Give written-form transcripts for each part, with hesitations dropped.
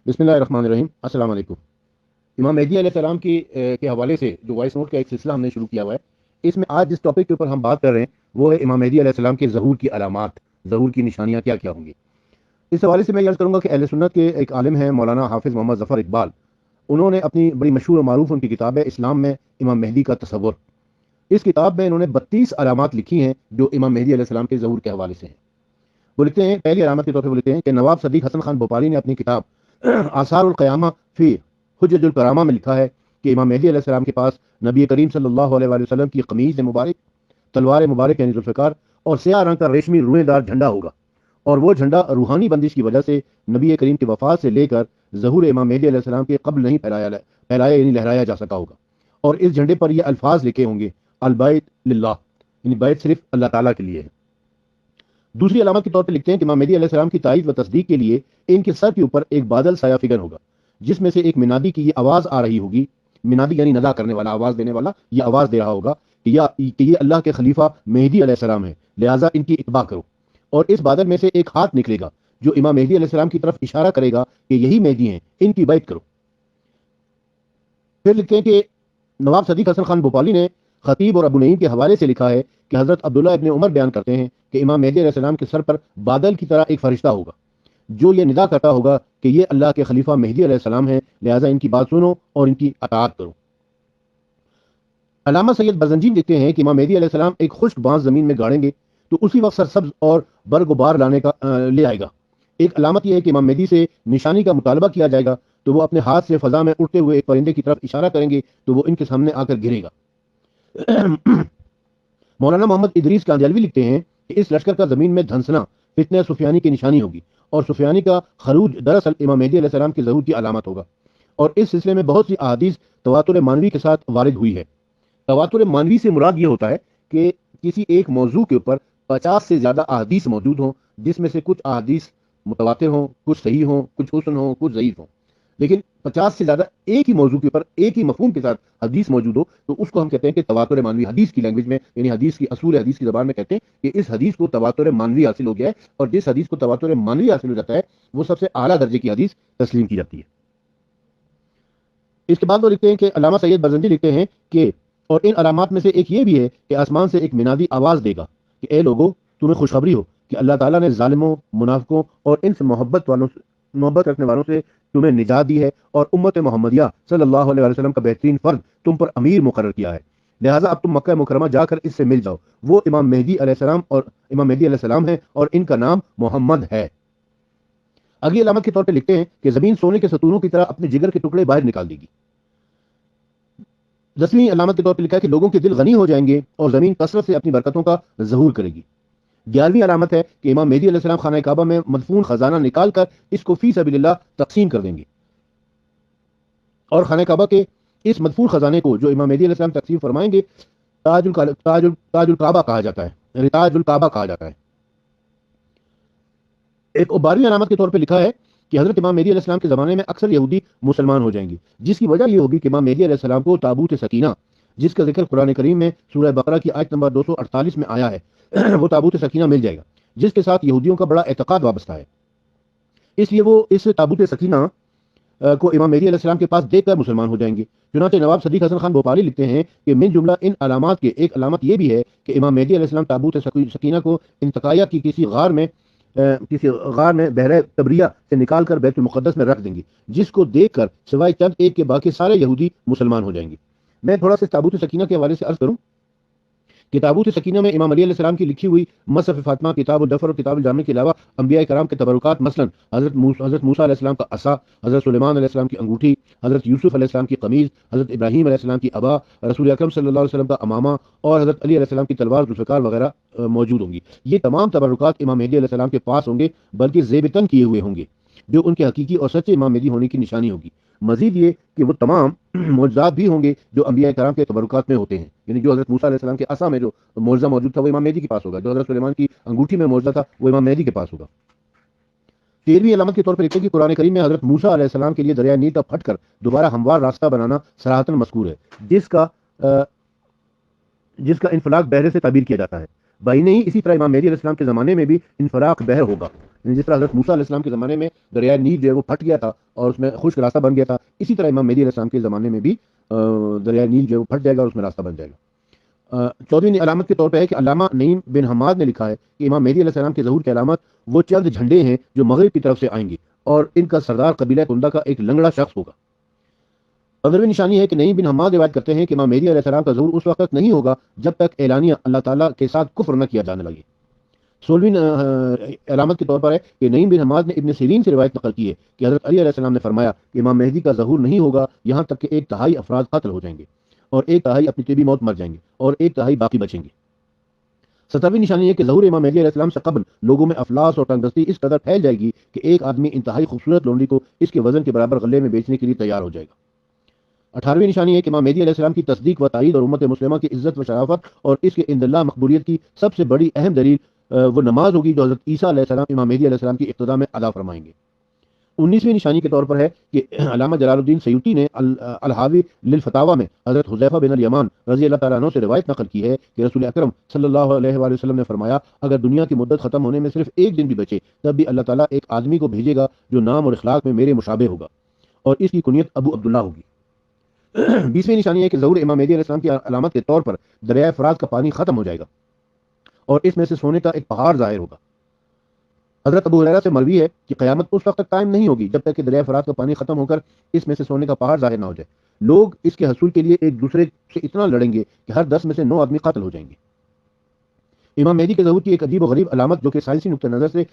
بسم اللہ الرحمن الرحیم، السلام علیکم۔ امام مہدی علیہ السلام کے حوالے سے جو وائس نوٹ کا ایک سلسلہ ہم نے شروع کیا ہوا ہے، اس میں آج جس ٹاپک کے اوپر ہم بات کر رہے ہیں وہ ہے امام مہدی علیہ السلام کے ظہور کی علامات، ظہور کی نشانیاں کیا کیا ہوں گی۔ اس حوالے سے میں یہ کروں گا کہ اہل سنت کے ایک عالم ہیں مولانا حافظ محمد ظفر اقبال، انہوں نے اپنی بڑی مشہور و معروف ان کی کتاب ہے اسلام میں امام مہدی کا تصور، اس کتاب میں انہوں نے 32 علامات لکھی ہیں جو امام مہدی علیہ السلام کے ظہور کے حوالے سے ہیں۔ وہ لکھتے ہیں، پہلی علامت کے طور پہ وہ لکھتے ہیں کہ نواب صدیق حسن خان بھوپالی نے اپنی کتاب آثار القیامہ فی حجج الکرامہ میں لکھا ہے کہ امام مہدی علیہ السلام کے پاس نبی کریم صلی اللہ علیہ وآلہ وسلم کی قمیض مبارک، تلوار مبارک یعنی ذوالفقار اور سیاہ رنگ کا ریشمی روئیں دار جھنڈا ہوگا، اور وہ جھنڈا روحانی بندش کی وجہ سے نبی کریم کی وفات سے لے کر ظہور امام مہدی علیہ السلام کے قبل نہیں پھیلایا یعنی لہرایا جا سکا ہوگا، اور اس جھنڈے پر یہ الفاظ لکھے ہوں گے، البیت للہ، یعنی بیت صرف اللہ تعالیٰ کے لیے ہے۔ دوسری علامت کے طور پہ لکھتے ہیں کہ امام مہدی علیہ السلام کی تائید و تصدیق کے لیے ان کے سر کے اوپر ایک بادل سایہ فگن ہوگا، جس میں سے ایک منادی کی یہ آواز آ رہی ہوگی، منادی یعنی ندا کرنے والا، آواز دینے والا، یہ آواز دے رہا ہوگا کہ یہ اللہ کے خلیفہ مہدی علیہ السلام ہے، لہٰذا ان کی اتباع کرو، اور اس بادل میں سے ایک ہاتھ نکلے گا جو امام مہدی علیہ السلام کی طرف اشارہ کرے گا کہ یہی مہدی ہیں، ان کی بیعت کرو۔ پھر لکھتے ہیں کہ نواب صدیق حسن خان بھوپالی نے خطیب اور ابو نعیم کے حوالے سے لکھا ہے کہ حضرت عبداللہ ابن عمر بیان کرتے ہیں کہ امام مہدی علیہ السلام کے سر پر بادل کی طرح ایک فرشتہ ہوگا جو یہ ندا کرتا ہوگا کہ یہ اللہ کے خلیفہ مہدی علیہ السلام ہیں، لہٰذا ان کی بات سنو اور ان کی اطاعت کرو۔ علامہ سید برزنجی لکھتے ہیں کہ امام مہدی علیہ السلام ایک خشک بانس زمین میں گاڑیں گے تو اسی وقت سرسبز اور برگ و بار لے آئے گا۔ ایک علامت یہ ہے کہ امام مہدی سے نشانی کا مطالبہ کیا جائے گا تو وہ اپنے ہاتھ سے فضا میں اڑتے ہوئے ایک پرندے کی طرف اشارہ کریں گے تو وہ ان کے سامنے آ کر گرے گا۔ مولانا محمد ادریس کاندیلوی لکھتے ہیں کہ اس لشکر کا زمین میں دھنسنا فتنہ سفیانی کی نشانی ہوگی، اور سفیانی کا خروج دراصل امام مہدی علیہ السلام کے ظہور کی علامت ہوگا، اور اس سلسلے میں بہت سی احادیث تواتر مانوی کے ساتھ وارد ہوئی ہے۔ تواتر مانوی سے مراد یہ ہوتا ہے کہ کسی ایک موضوع کے اوپر 50 سے زیادہ احادیث موجود ہوں، جس میں سے کچھ احادیث متواتر ہوں، کچھ صحیح ہوں، کچھ حسن ہوں، کچھ ضعیف ہوں، لیکن 50 سے زیادہ ایک ہی موضوع کے اوپر ایک ہی مفہوم کے ساتھ حدیث موجود ہو تو اس کو ہم کہتے ہیں کہ تواتر مانوی، حدیث کی لینگویج میں یعنی حدیث کی اصول حدیث کی زبان میں کہتے ہیں کہ اس حدیث کو تواتر مانوی حاصل ہو گیا ہے، اور جس حدیث کو تواتر مانوی حاصل ہو جاتا ہے وہ سب سے اعلیٰ درجے کی حدیث تسلیم کی جاتی ہے۔ اس کے بعد وہ لکھتے ہیں کہ علامہ سید برزنجی لکھتے ہیں کہ اور ان علامات میں سے ایک یہ بھی ہے کہ آسمان سے ایک منادی آواز دے گا کہ اے لوگوں، تمہیں خوشخبری ہو کہ اللہ تعالیٰ نے ظالموں، منافقوں اور ان سے محبت رکھنے والوں سے تمہیں نجات دی ہے، اور امت محمدیہ صلی اللہ علیہ وسلم کا بہترین فرد تم پر امیر مقرر کیا ہے، لہٰذا اب تم مکہ مکرمہ جا کر اس سے مل جاؤ، وہ امام مہدی علیہ السلام ہیں اور ان کا نام محمد ہے۔ اگلی علامت کے طور پہ لکھتے ہیں کہ زمین سونے کے ستونوں کی طرح اپنے جگر کے ٹکڑے باہر نکال دے گی۔ 10ویں علامت کے طور پہ لکھا ہے کہ لوگوں کے دل غنی ہو جائیں گے اور زمین کثرت سے اپنی برکتوں کا ظہور کرے گی۔ 11ویں علامت ہے کہ امام مہدی علیہ السلام خانہ کعبہ میں مدفون خزانہ نکال کر اس کو فی سبیل اللہ تقسیم کر دیں گے، اور خانہ کعبہ کے اس مدفون خزانے کو جو امام مہدی علیہ السلام تقسیم فرمائیں گے تاج الکعبہ کہا جاتا ہے، تاج الکعبہ کہا جاتا ہے۔ ایک 12ویں علامت کے طور پہ لکھا ہے کہ حضرت امام مہدی علیہ السلام کے زمانے میں اکثر یہودی مسلمان ہو جائیں گے، جس کی وجہ یہ ہوگی کہ امام مہدی علیہ السلام کو تابوت سکینہ، جس کا ذکر قرآن کریم میں سورہ بقرہ کی آیت نمبر 248 میں آیا ہے، وہ تابوت سکینہ مل جائے گا، جس کے ساتھ یہودیوں کا بڑا اعتقاد وابستہ ہے، اس لیے وہ اس تابوت سکینہ کو امام مہدی علیہ السلام کے پاس دیکھ کر مسلمان ہو جائیں گے۔ چنانچہ نواب صدیق حسن خان بھوپالی لکھتے ہیں کہ من جملہ ان علامات کے ایک علامت یہ بھی ہے کہ امام مہدی علیہ السلام تابوت سکینہ کو انتقایہ کی کسی غار میں بحیرہ تبریہ سے نکال کر بیت المقدس میں رکھ دیں گے، جس کو دیکھ کر سوائے چند ایک کے باقی سارے یہودی مسلمان ہو جائیں گے۔ میں تھوڑا سا تابوت سکینہ کے حوالے سے عرض کروں کہ تابوت سکینہ میں امام علی علیہ السلام کی لکھی ہوئی مصحف فاطمہ، کتاب الدفر اور کتاب الجامع کے علاوہ انبیاء کرام کے تبرکات، مثلا حضرت موسیٰ علیہ السلام کا عصا، حضرت سلیمان علیہ السلام کی انگوٹھی، حضرت یوسف علیہ السلام کی قمیض، حضرت ابراہیم علیہ السلام کی عبا، رسول اکرم صلی اللہ علیہ وسلم کا امامہ، اور حضرت علی علیہ السلام کی تلوار، ذوالفقار وغیرہ موجود ہوں گی۔ یہ تمام تبرکات امام مہدی علیہ السلام کے پاس ہوں گے، بلکہ زیب تن کیے ہوئے ہوں گے، جو ان کے حقیقی اور سچے امام مہدی ہونے کی نشانی ہوگی۔ مزید یہ کہ وہ تمام معجزات بھی ہوں گے جو انبیاء کرام کے تبرکات میں ہوتے ہیں، یعنی جو حضرت موسیٰ علیہ السلام کے عصا میں جو معجزہ موجود تھا وہ امام مہدی کے پاس ہوگا، جو حضرت سلیمان کی انگوٹھی میں معجزہ تھا وہ امام مہدی کے پاس ہوگا۔ 13ویں علامت کے طور پر لکھتے ہیں کہ قرآن کریم میں حضرت موسیٰ علیہ السلام کے لیے دریائے نیل کا پھٹ کر دوبارہ ہموار راستہ بنانا صراحتاً مذکور ہے، جس کا انفلاق بحر سے تعبیر کیا جاتا ہے۔ بھائی نہیں، اسی طرح امام مہدی علیہ السلام کے زمانے میں بھی انفراق بحر ہوگا، یعنی جس طرح حضرت موسیٰ علیہ السلام کے زمانے میں دریائے نیل جو ہے وہ پھٹ گیا تھا اور اس میں خشک راستہ بن گیا تھا، اسی طرح امام مہدی علیہ السلام کے زمانے میں بھی دریائے نیل جو ہے وہ پھٹ جائے گا اور اس میں راستہ بن جائے گا۔ 14ویں علامت کے طور پہ ہے کہ علامہ نعیم بن حماد نے لکھا ہے کہ امام مہدی علیہ السلام کے ظہور کی علامت وہ چند جھنڈے ہیں جو مغرب کی طرف سے آئیں گے اور ان کا سردار قبیلہ کندہ کا ایک لنگڑا شخص ہوگا۔ 15ویں نشانی ہے کہ نعیم بن حماد روایت کرتے ہیں کہ امام مہدی علیہ السلام کا ظہور اس وقت تک نہیں ہوگا جب تک اعلانیہ اللہ تعالیٰ کے ساتھ کفر نہ کیا جانے لگے۔ 16ویں علامت کے طور پر ہے کہ نعیم بن حماد نے ابن سیرین سے روایت نقل کی ہے کہ حضرت علی علیہ السلام نے فرمایا کہ امام مہدی کا ظہور نہیں ہوگا یہاں تک کہ 1/3 افراد قتل ہو جائیں گے اور 1/3 اپنی طبی موت مر جائیں گے اور 1/3 باقی بچیں گے۔ 17ویں نشانی ہے کہ ظہور امام مہدی علیہ السلام سے قبل لوگوں میں افلاس اور تنگدستی اس قدر پھیل جائے گی کہ ایک آدمی انتہائی خوبصورت لونڈی کو اس کے وزن کے برابر غلے میں بیچنے کے لیے تیار ہو جائے گا۔ 18ویں نشانی ہے کہ امام مہدی علیہ السلام کی تصدیق و تائید اور امت مسلمہ کی عزت و شرافت اور اس کے عند اللہ مقبولیت کی سب سے بڑی اہم دلیل وہ نماز ہوگی جو حضرت عیسیٰ علیہ السلام امام مہدی علیہ السلام کی ابتدا میں ادا فرمائیں گے۔ 19ویں نشانی کے طور پر ہے کہ علامہ جلال الدین سیوطی نے الحاوی للفتاوی میں حضرت حذیفہ بن الیمان رضی اللہ تعالیٰ عنہ سے روایت نقل کی ہے کہ رسول اکرم صلی اللہ علیہ وآلہ وسلم نے فرمایا اگر دنیا کی مدت ختم ہونے میں صرف ایک دن بھی بچے تب بھی اللہ تعالیٰ ایک آدمی کو بھیجے گا جو نام اور اخلاق میں میرے مشابہ ہوگا اور اس کی کنیت ابو عبداللہ ہوگی۔ 20ویں نشانی ہے کہ ظہور امام مہدی علیہ السلام کی علامت کے طور پر دریائے فرات کا پانی ختم ہو جائے گا اور اس میں سے سونے کا ایک پہاڑ ظاہر ہوگا۔ حضرت ابو ہریرہ سے مروی ہے کہ قیامت اس وقت تک قائم نہیں ہوگی جب تک کہ دریائے فرات کا پانی ختم ہو کر اس میں سے سونے کا پہاڑ ظاہر نہ ہو جائے۔ لوگ اس کے حصول کے لیے ایک دوسرے سے اتنا لڑیں گے کہ ہر 10 میں سے 9 آدمی قتل ہو جائیں گے۔ امام مہدی کے ظہور کی ایک عجیب و غریب علامت جو کہ سائنسی نقطہ نظر کے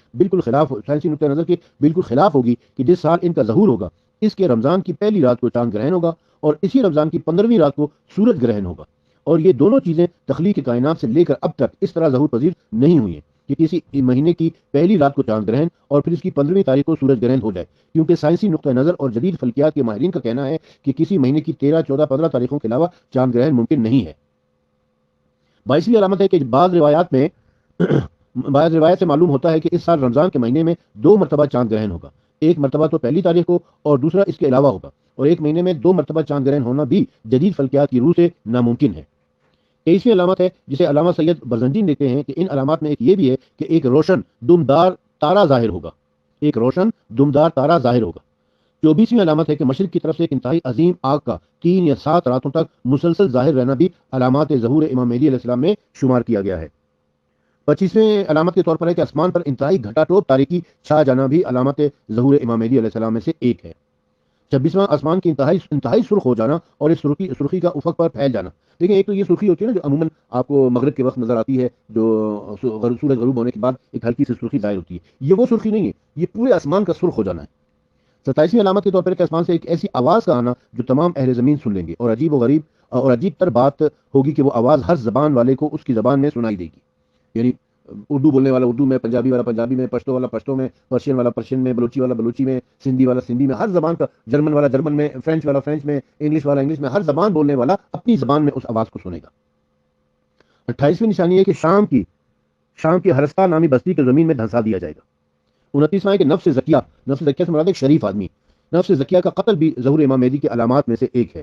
بالکل خلاف ہوگی کہ جس سال ان کا ظہور ہوگا اس کے رمضان کی پہلی رات کو چاند گرہن ہوگا اور اسی رمضان کی 15ویں رات کو سورج گرہن ہوگا، اور یہ دونوں چیزیں تخلیق کائنات سے لے کر اب تک اس طرح ظہور پذیر نہیں ہوئی ہیں کہ کسی مہینے کی پہلی رات کو چاند گرہن اور پھر اس کی 15ویں تاریخ کو سورج گرہن ہو جائے، کیونکہ سائنسی نقطہ نظر اور جدید فلکیات کے ماہرین کا کہنا ہے کہ کسی مہینے کی 13، 14، 15 تاریخوں کے علاوہ چاند گرہن ممکن نہیں ہے۔ 22ویں علامت ہے کہ بعض روایت سے معلوم ہوتا ہے کہ اس سال رمضان کے مہینے میں 2 مرتبہ چاند گرہن ہوگا، ایک مرتبہ تو پہلی تاریخ کو اور دوسرا اس کے علاوہ ہوگا، اور ایک مہینے میں 2 مرتبہ چاند گرہن ہونا بھی جدید فلکیات کی روح سے ناممکن ہے۔ 23ویں علامت ہے جسے علامہ سید برزنجی دیتے ہیں کہ ان علامات میں ایک یہ بھی ہے کہ ایک روشن دمدار تارا ظاہر ہوگا۔ 24ویں علامت ہے کہ مشرق کی طرف سے ایک انتہائی عظیم آگ کا 3 یا 7 راتوں تک مسلسل ظاہر رہنا بھی علامات ظہور امام مہدی علیہ السلام میں شمار کیا گیا ہے۔ 25ویں علامت کے طور پر ہے کہ آسمان پر انتہائی گھٹا ٹوپ تاریکی چھا جانا بھی علامات ظہور امام مہدی علیہ السلام میں سے ایک ہے۔ 26واں آسمان کی انتہائی سرخ ہو جانا اور اس سرخی کا افق پر پھیل جانا۔ دیکھیں ایک تو یہ سرخی ہوتی ہے نا جو عموماً آپ کو مغرب کے وقت نظر آتی ہے، جو سورج غروب ہونے کے بعد ایک ہلکی سی سرخی ظاہر ہوتی ہے، یہ وہ سرخی نہیں ہے، یہ پورے آسمان کا سرخ ہو جانا ہے۔ 27ویں علامت کے طور پر آسمان سے ایک ایسی آواز کا آنا جو تمام اہل زمین سن لیں گے اور عجیب تر بات ہوگی کہ وہ آواز ہر زبان والے کو اس کی زبان میں سنائی دے گی، یعنی اردو بولنے والا اردو میں، پنجابی والا پنجابی میں، پشتو والا پشتو میں، پرشین والا پرشین میں، بلوچی والا بلوچی میں، سندھی والا سندھی میں، ہر زبان کا، جرمن والا جرمن میں، فرینچ والا فرینچ میں، انگلش والا انگلش میں، ہر زبان بولنے والا اپنی زبان میں اس آواز کو سنے گا۔ 28ویں نشانی ہے کہ شام کی ہرستا نامی بستی کے زمین میں دھنسا دیا جائے گا۔ 29واں ہے کہ نفس زکیہ سے مراد ایک شریف آدمی، نفس زکیہ کا قتل بھی ظہور امام مہدی کی علامات میں سے ایک ہے۔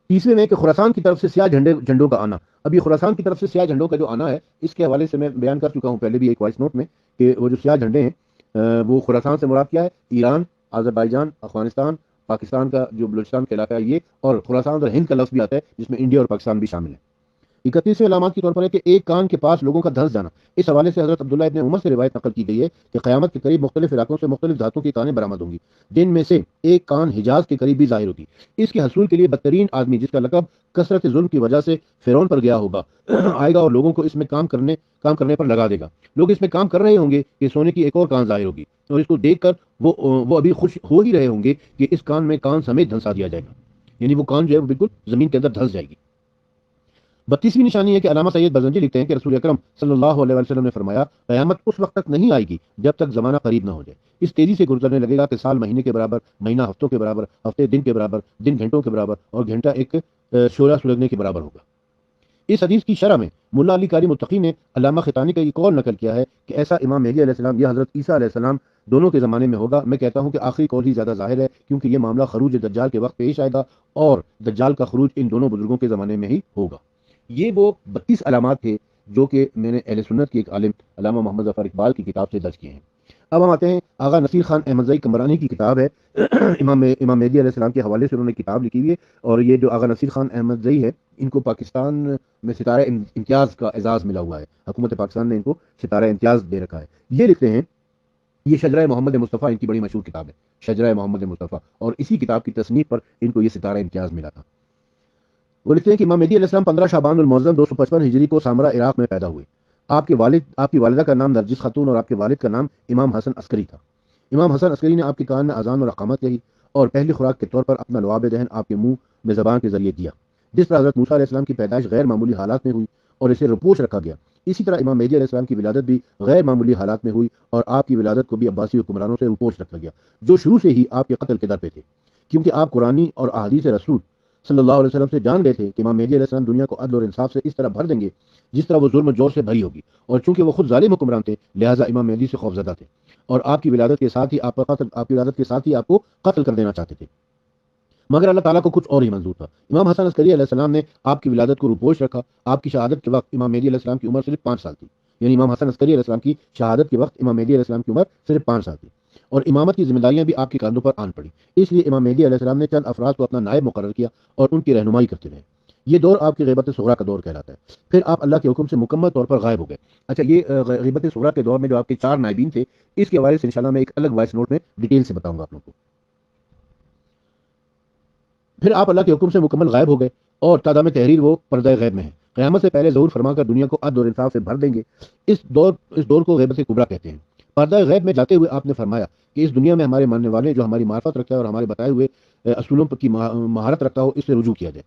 30ویں میں کہ خراسان کی طرف سے سیاہ جھنڈوں کا آنا، ابھی خراسان کی طرف سے سیاہ جھنڈوں کا جو آنا ہے اس کے حوالے سے میں بیان کر چکا ہوں پہلے بھی ایک وائس نوٹ میں کہ وہ جو سیاہ جھنڈے ہیں وہ خراسان سے مراد کیا ہے؟ ایران، آذربائیجان، افغانستان، پاکستان کا جو بلوچستان کا علاقہ ہے یہ، اور خراسان اور ہند کا لفظ بھی آتا ہے جس میں انڈیا اور پاکستان بھی شامل ہے۔ 31ویں علامات کے طور پر ہے کہ ایک کان کے پاس لوگوں کا دھنس جانا، اس حوالے سے حضرت عبداللہ ابن عمر سے روایت نقل کی گئی ہے کہ قیامت کے قریب مختلف علاقوں سے مختلف ذاتوں کی کانیں برآمد ہوں گی، جن میں سے ایک کان حجاز کے قریب بھی ظاہر ہوگی۔ اس کے حصول کے لیے بدترین آدمی جس کا لقب کثرت ظلم کی وجہ سے فرعون پر گیا ہوگا آئے گا اور لوگوں کو اس میں کام کرنے پر لگا دے گا۔ لوگ اس میں کام کر رہے ہوں گے کہ سونے کی ایک اور کان ظاہر ہوگی اور اس کو دیکھ کر وہ ابھی خوش ہو ہی رہے ہوں گے کہ اس کان میں کان سمیت دھنسا دیا جائے گا، یعنی وہ کان جو ہے وہ بالکل زمین کے اندر دھنس جائے گی۔ 32ویں نشانی ہے کہ علامہ سید برزنجی لکھتے ہیں کہ رسول اکرم صلی اللہ علیہ وسلم نے فرمایا قیامت اس وقت تک نہیں آئے گی جب تک زمانہ قریب نہ ہو جائے، اس تیزی سے گزرنے لگے گا کہ سال مہینے کے برابر، مہینہ ہفتوں کے برابر، ہفتے دن کے برابر، دن گھنٹوں کے برابر اور گھنٹہ ایک شعلہ سلگنے کے برابر ہوگا۔ اس حدیث کی شرح میں ملا علی قاری متقی نے علامہ خطانی کا یہ قول نقل کیا ہے کہ ایسا امام مہدی علیہ السلام یا حضرت عیسیٰ علیہ السلام دونوں کے زمانے میں ہوگا۔ میں کہتا ہوں کہ آخری قول ہی زیادہ ظاہر ہے کیونکہ یہ معاملہ خروج دجال کے وقت پیش آئے گا اور دجال کا خروج ان دونوں بزرگوں کے زمانے میں ہی ہوگا۔ یہ وہ 32 علامات تھے جو کہ میں نے اہل سنت کے ایک عالم علامہ محمد ظفر اقبال کی کتاب سے درج کیے ہیں۔ اب ہم آتے ہیں آغا نصیر خان احمد زئی کمرانی کی کتاب ہے امام مہدی علیہ السلام کے حوالے سے انہوں نے کتاب لکھی ہوئی ہے، اور یہ جو آغا نصیر خان احمد زئی ہے ان کو پاکستان میں ستارہ امتیاز کا اعزاز ملا ہوا ہے، حکومت پاکستان نے ان کو ستارہ امتیاز دے رکھا ہے۔ یہ لکھتے ہیں، یہ شجرہ محمد مصطفیٰ ان کی بڑی مشہور کتاب ہے، شجرہ محمد مصطفیٰ، اور اسی کتاب کی تصنیف پر ان کو یہ ستارہ امتیاز ملا تھا۔ وہ لکھتے ہیں کہ امام مہدی علیہ السلام 15 شعبان المعظم 255 ہجری کو سامرا عراق میں پیدا ہوئے۔ آپ کی والدہ کا نام نرجس خاتون اور آپ کے والد کا نام امام حسن عسکری تھا۔ امام حسن عسکری نے آپ کے کان میں اذان اور اقامت کہی اور پہلی خوراک کے طور پر اپنا لعاب دہن آپ کے منہ میں زبان کے ذریعے دیا۔ جس طرح حضرت موسیٰ علیہ السلام کی پیدائش غیر معمولی حالات میں ہوئی اور اسے روپوش رکھا گیا، اسی طرح امام مہدی علیہ السلام کی ولادت بھی غیر معمولی حالات میں ہوئی اور آپ کی ولادت کو بھی عباسی حکمرانوں سے روپوش رکھا گیا، جو شروع سے ہی آپ کے قتل کے در پہ تھے، کیونکہ آپ قرآنی اور احادیث رسول صلی اللہ علیہ وسلم سے جان گئے تھے کہ امام مہدی علیہ السلام دنیا کو عدل اور انصاف سے اس طرح بھر دیں گے جس طرح وہ ظلم و جور سے بھری ہوگی، اور چونکہ وہ خود ظالم حکمران تھے لہٰذا امام مہدی سے خوفزدہ تھے اور آپ کی ولادت کے ساتھ ہی آپ کو قتل کر دینا چاہتے تھے، مگر اللہ تعالیٰ کو کچھ اور ہی منظور تھا۔ امام حسن عسکری علیہ السلام نے آپ کی ولادت کو روپوش رکھا۔ آپ کی شہادت کے وقت امام مہدی علیہ السلام کی عمر صرف 5 سال تھی، یعنی امام حسن عسکری علیہ السلام کی شہادت کے وقت امام مہدی علیہ السلام کی عمر صرف 5 سال تھی، اور امامت کی ذمہ داریاں بھی آپ کے کاندھوں پر آن پڑی۔ اس لیے امام مہدی علیہ السلام نے چند افراد کو اپنا نائب مقرر کیا اور ان کی رہنمائی کرتے رہے۔ یہ دور آپ کی غیبت صغریٰ کا دور کہلاتا ہے۔ پھر آپ اللہ کے حکم سے مکمل طور پر غائب ہو گئے۔ اچھا، یہ غیبت صغریٰ کے دور میں جو آپ کے 4 نائبین تھے، اس کے حوالے سے انشاءاللہ میں ایک الگ وائس نوٹ میں ڈیٹیل سے بتاؤں گا آپ لوگوں کو۔ پھر آپ اللہ کے حکم سے مکمل غائب ہو گئے اور تادام تحریر وہ پردہ غیب میں ہے۔ قیامت سے پہلے ظہور فرما کر دنیا کو عدل اور انصاف سے بھر دیں گے۔ اس دور کو غیبت کبریٰ کہتے ہیں۔ پردہ غیب میں جاتے ہوئے آپ نے فرمایا کہ اس دنیا میں ہمارے ماننے والے جو ہماری معرفت رکھتا ہے اور ہمارے بتائے ہوئے اصولوں کی مہارت رکھتا ہو، اس سے رجوع کیا جائے،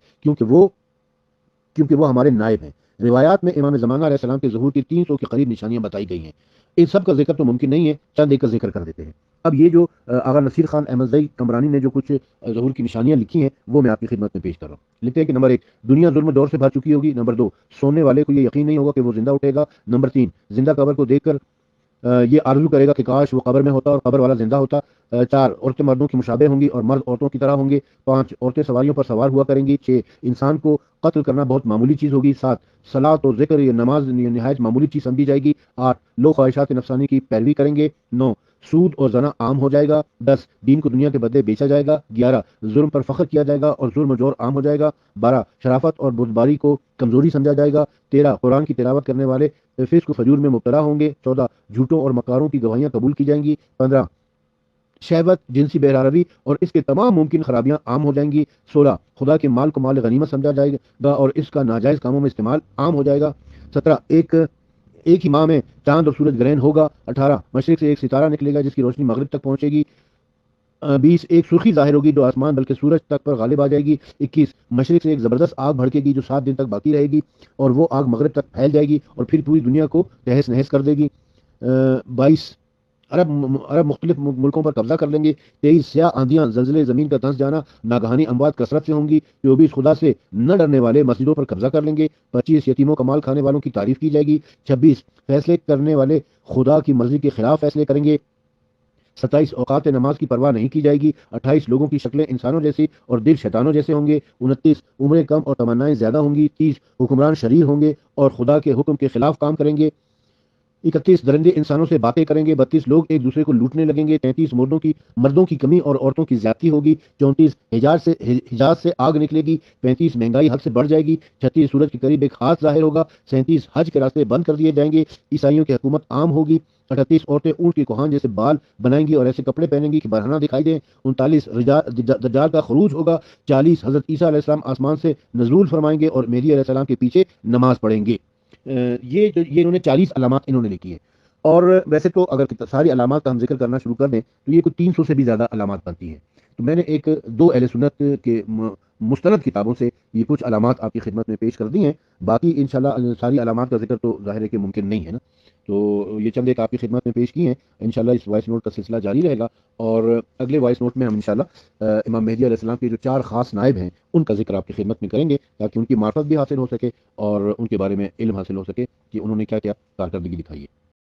کیونکہ وہ ہمارے نائب ہیں۔ روایات میں امام زمانہ علیہ السلام کے ظہور کی 300 کے قریب نشانیاں بتائی گئی ہیں۔ ان سب کا ذکر تو ممکن نہیں ہے، چند ایک کا ذکر کر دیتے ہیں۔ اب یہ جو آغا نصیر خان احمد زئی کمرانی نے جو کچھ ظہور کی نشانیاں لکھی ہیں وہ میں آپ کی خدمت میں پیش کر رہا ہوں۔ لکھتے ہیں کہ نمبر 1، دنیا ظلم دور سے بھر چکی ہوگی۔ نمبر 2، سونے والے کو یہ یقین نہیں ہوگا کہ وہ زندہ اٹھے گا۔ نمبر 3، زندہ قبر کو دیکھ کر یہ آرزو کرے گا کہ کاش وہ قبر میں ہوتا اور قبر والا زندہ ہوتا۔ 4، عورتیں مردوں کی مشابہ ہوں گی اور مرد عورتوں کی طرح ہوں گے۔ 5، عورتیں سواریوں پر سوار ہوا کریں گی۔ 6، انسان کو قتل کرنا بہت معمولی چیز ہوگی۔ 7، صلاۃ و ذکر یا نماز نہایت معمولی چیز سمجھی جائے گی۔ 8، لوگ خواہشات نفسانی کی پیروی کریں گے۔ 9، سود اور زنا عام ہو جائے گا۔ 10، دین کو دنیا کے بدلے بیچا جائے گا۔ 11، ظلم پر فخر کیا جائے گا اور ظلم و جور عام ہو جائے گا۔ 12، شرافت اور بردباری کو کمزوری سمجھا جائے گا۔ 13، قرآن کی تلاوت کرنے والے فسق و فجور میں مبتلا ہوں گے۔ 14، جھوٹوں اور مکاروں کی گواہیاں قبول کی جائیں گی۔ 15، شہوت، جنسی بہراری اور اس کے تمام ممکن خرابیاں عام ہو جائیں گی۔ 16، خدا کے مال کو مال غنیمت سمجھا جائے گا اور اس کا ناجائز کاموں میں استعمال عام ہو جائے گا۔ 17، ایک ہی ماہ میں چاند اور سورج گرہن ہوگا۔ 18، مشرق سے ایک ستارہ نکلے گا جس کی روشنی مغرب تک پہنچے گی۔ 20، ایک سرخی ظاہر ہوگی جو آسمان بلکہ سورج تک پر غالب آ جائے گی۔ 21، مشرق سے ایک زبردست آگ بھڑکے گی جو 7 دن تک باقی رہے گی اور وہ آگ مغرب تک پھیل جائے گی اور پھر پوری دنیا کو تہس نہس کر دے گی۔ 22، عرب مختلف ملکوں پر قبضہ کر لیں گے۔ 23، سیاہ آندیاں، زلزلے، زمین کا دھنس جانا، ناگہانی اموات کثرت سے ہوں گی۔ 24، خدا سے نہ ڈرنے والے مسجدوں پر قبضہ کر لیں گے۔ 25، یتیموں کا مال کھانے والوں کی تعریف کی جائے گی۔ 26، فیصلے کرنے والے خدا کی مرضی کے خلاف فیصلے کریں گے۔ 27، اوقات نماز کی پرواہ نہیں کی جائے گی۔ 28، لوگوں کی شکلیں انسانوں جیسی اور دل شیطانوں جیسے ہوں گے۔ 29، عمریں کم اور تمنائیں زیادہ ہوں گی۔ 30، حکمران شریر ہوں گے اور خدا کے حکم کے خلاف کام کریں گے۔ 31، درندے انسانوں سے باتیں کریں گے۔ 32، لوگ ایک دوسرے کو لوٹنے لگیں گے۔ 33، مردوں کی کمی اور عورتوں کی زیادتی ہوگی۔ 34، حجاز سے آگ نکلے گی۔ 35، مہنگائی حد سے بڑھ جائے گی۔ 36، سورج کے قریب ایک ہاتھ ظاہر ہوگا۔ 37، حج کے راستے بند کر دیے جائیں گے۔ عیسائیوں کی حکومت عام ہوگی۔ 38، عورتیں اونٹ کی کوہان جیسے بال بنائیں گی اور ایسے کپڑے پہنیں گی کہ برہنہ دکھائی دیں۔ 39، دجال کا خروج ہوگا۔ 40، حضرت عیسیٰ علیہ السلام آسمان سے نزول فرمائیں گے اور مہدی علیہ السلام کے پیچھے نماز پڑھیں گے۔ یہ انہوں نے 40 علامات انہوں نے لکھی ہے، اور ویسے تو اگر ساری علامات کا ہم ذکر کرنا شروع کر دیں تو یہ کوئی 300 سے بھی زیادہ علامات بنتی ہیں۔ تو میں نے 2 اہل سنت کے مستند کتابوں سے یہ کچھ علامات آپ کی خدمت میں پیش کر دی ہیں۔ باقی انشاءاللہ ساری علامات کا ذکر تو ظاہر ہے کہ ممکن نہیں ہے نا، تو یہ چند ایک آپ کی خدمت میں پیش کی ہیں۔ انشاءاللہ اس وائس نوٹ کا سلسلہ جاری رہے گا، اور اگلے وائس نوٹ میں ہم انشاءاللہ امام مہدی علیہ السلام کے جو 4 خاص نائب ہیں ان کا ذکر آپ کی خدمت میں کریں گے، تاکہ ان کی معرفت بھی حاصل ہو سکے اور ان کے بارے میں علم حاصل ہو سکے کہ انہوں نے کیا کیا کارکردگی دکھائی ہے۔